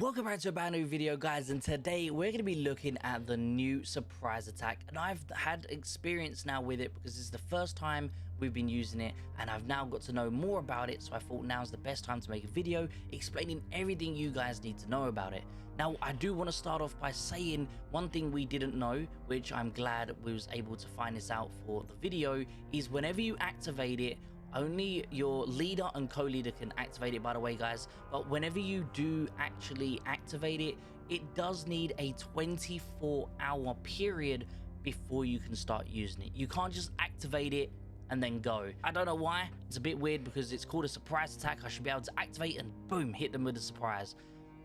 Welcome back to a brand new video, guys, and today we're going to be looking at the new surprise attack. And I've had experience now with it because this is the first time we've been using it, and I've now got to know more about it, so I thought now's the best time to make a video explaining everything you guys need to know about it. Now, I do want to start off by saying one thing we didn't know, which I'm glad we was able to find this out for the video, is whenever you activate it, only your leader and co-leader can activate it, by the way, guys. But whenever you do actually activate it, it does need a 24-hour period before you can start using it. You can't just activate it and then go. I don't know why. It's a bit weird because it's called a surprise attack. I should be able to activate and boom, hit them with a surprise.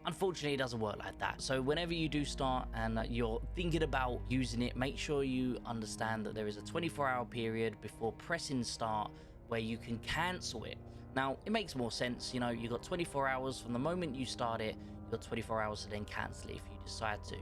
Unfortunately, it doesn't work like that. So whenever you do start and you're thinking about using it, make sure you understand that there is a 24-hour period before pressing start where you can cancel it. Now, it makes more sense, you know, you got 24 hours from the moment you start it, you got 24 hours to then cancel it if you decide to.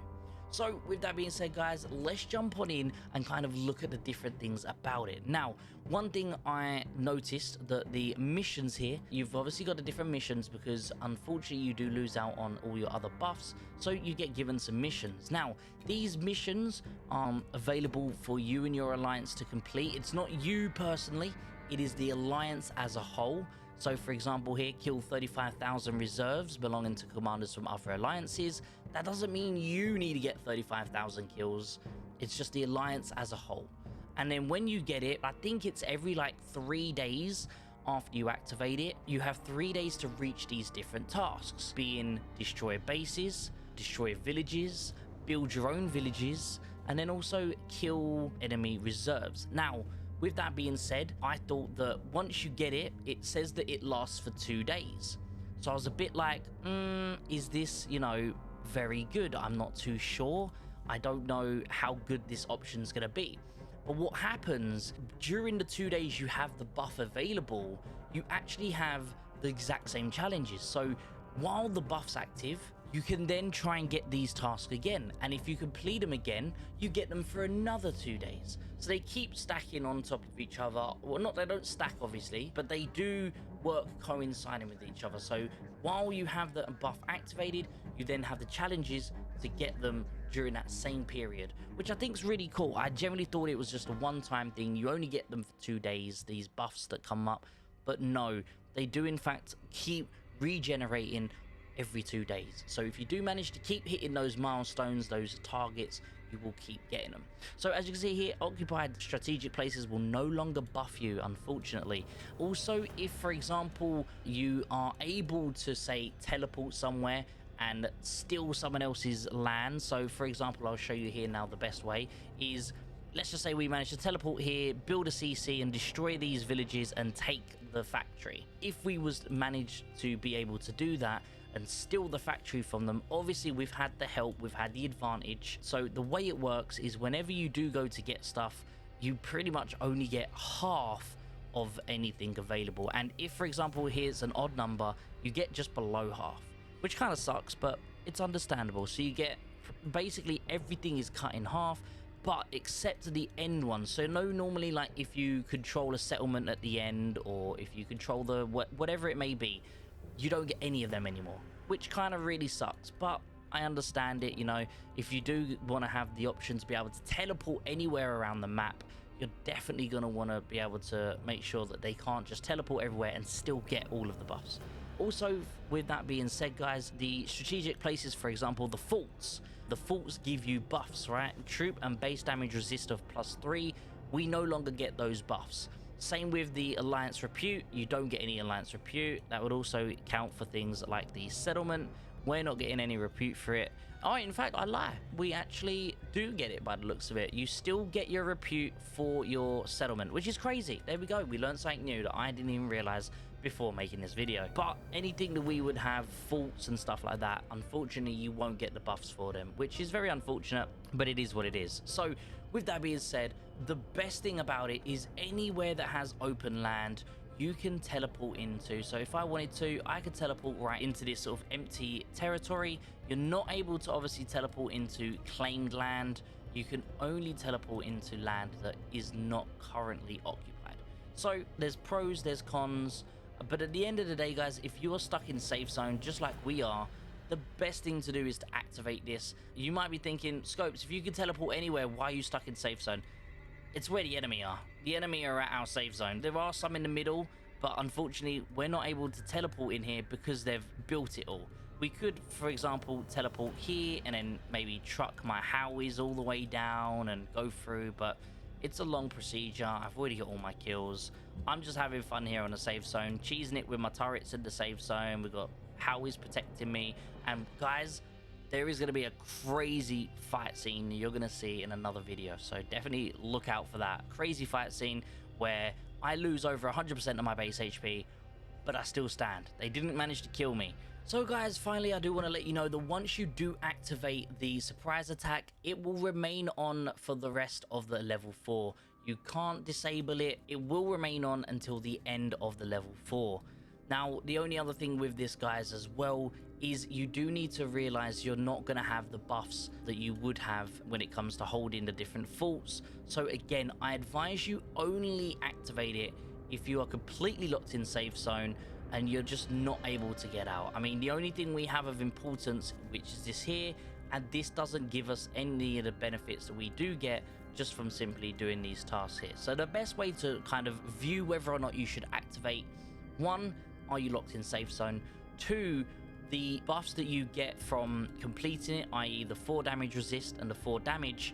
So with that being said, guys, let's jump on in and kind of look at the different things about it. Now, one thing I noticed, that the missions here, you've obviously got the different missions because unfortunately you do lose out on all your other buffs, so you get given some missions. Now, these missions are available for you and your alliance to complete. It's not you personally, it is the alliance as a whole. So for example here, kill 35,000 reserves belonging to commanders from other alliances. That doesn't mean you need to get 35,000 kills. It's just the alliance as a whole. And then when you get it, I think it's every like 3 days after you activate it, you have 3 days to reach these different tasks, being destroy bases, destroy villages, build your own villages, and then also kill enemy reserves. Now, with that being said, I thought that once you get it, it says that it lasts for 2 days. So I was a bit like, is this, you know, very good? I'm not too sure. I don't know how good this option's going to be. But what happens during the 2 days you have the buff available, you actually have the exact same challenges. So while the buff's active, you can then try and get these tasks again. And if you complete them again, you get them for another 2 days. So they keep stacking on top of each other. Well, not, they don't stack obviously, but they do work coinciding with each other. So while you have the buff activated, you then have the challenges to get them during that same period, which I think is really cool. I generally thought it was just a one-time thing. You only get them for 2 days, these buffs that come up. But no, they do in fact keep regenerating every 2 days. So if you do manage to keep hitting those milestones, those targets, you will keep getting them. So as you can see here, occupied strategic places will no longer buff you, unfortunately. Also, if for example you are able to say teleport somewhere and steal someone else's land, so for example I'll show you here now, the best way is, let's just say we manage to teleport here, build a CC and destroy these villages and take the factory. If we was managed to be able to do that and steal the factory from them, obviously we've had the help, we've had the advantage. So the way it works is whenever you do go to get stuff, you pretty much only get half of anything available. And if for example here's an odd number, you get just below half, which kind of sucks, but it's understandable. So you get basically everything is cut in half, but except the end one. So no, normally like if you control a settlement at the end, or if you control the whatever it may be, you don't get any of them anymore, which kind of really sucks. But I understand it, you know, if you do want to have the option to be able to teleport anywhere around the map, you're definitely going to want to be able to make sure that they can't just teleport everywhere and still get all of the buffs. Also, with that being said, guys, the strategic places, for example, the forts give you buffs, right? Troop and base damage resist of +3, we no longer get those buffs. Same with the Alliance Repute, you don't get any Alliance Repute. That would also count for things like the settlement. We're not getting any repute for it. Oh, in fact, I lie. We actually do get it by the looks of it. You still get your repute for your settlement, which is crazy. There we go. We learned something new that I didn't even realize before making this video. But anything that we would have faults and stuff like that, unfortunately, you won't get the buffs for them, which is very unfortunate, but it is what it is. So with that being said, the best thing about it is anywhere that has open land, you can teleport into. So if I wanted to, I could teleport right into this sort of empty territory. You're not able to obviously teleport into claimed land. You can only teleport into land that is not currently occupied. So there's pros, there's cons, but at the end of the day, guys, if you're stuck in safe zone just like we are, the best thing to do is to activate this. You might be thinking, Scopes, if you can teleport anywhere, why are you stuck in safe zone? It's where the enemy are. The enemy are at our safe zone. There are some in the middle, but unfortunately, we're not able to teleport in here because they've built it all. We could, for example, teleport here and then maybe truck my Howies all the way down and go through, but it's a long procedure. I've already got all my kills. I'm just having fun here on the safe zone, cheesing it with my turrets in the safe zone. We've got Howies protecting me. And guys, there is going to be a crazy fight scene you're going to see in another video. So definitely look out for that crazy fight scene where I lose over 100% of my base HP, but I still stand. They didn't manage to kill me. So guys, finally I do want to let you know that once you do activate the surprise attack, it will remain on for the rest of the level 4. You can't disable it. It will remain on until the end of the level 4. Now, the only other thing with this, guys, as well, is you do need to realize you're not going to have the buffs that you would have when it comes to holding the different faults. So again, I advise you only activate it if you are completely locked in safe zone and you're just not able to get out. I mean, the only thing we have of importance, which is this here, and this doesn't give us any of the benefits that we do get just from simply doing these tasks here. So the best way to kind of view whether or not you should activate: 1, are you locked in safe zone? 2, the buffs that you get from completing it, i.e. the 4 damage resist and the 4 damage,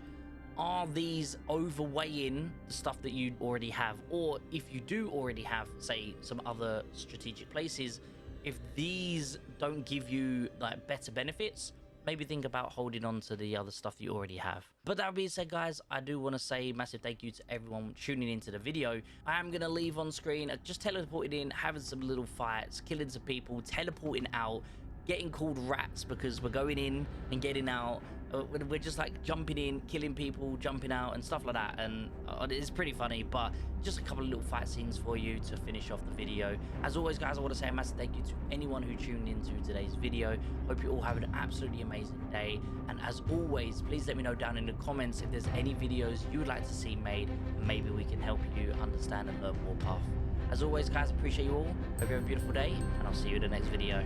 are these overweighing the stuff that you already have? Or if you do already have, say, some other strategic places, if these don't give you like better benefits, maybe think about holding on to the other stuff that you already have. But that being said, guys, I do want to say massive thank you to everyone tuning into the video. I am going to leave on screen just teleporting in, having some little fights, killing some people, teleporting out, getting called rats because we're going in and getting out. We're just like jumping in, killing people, jumping out and stuff like that, and it's pretty funny. But just a couple of little fight scenes for you to finish off the video. As always, guys, I want to say a massive thank you to anyone who tuned into today's video. Hope you all have an absolutely amazing day, and as always, please let me know down in the comments if there's any videos you would like to see made, and maybe we can help you understand and learn Warpath. As always, guys, appreciate you all. Hope you have a beautiful day, and I'll see you in the next video.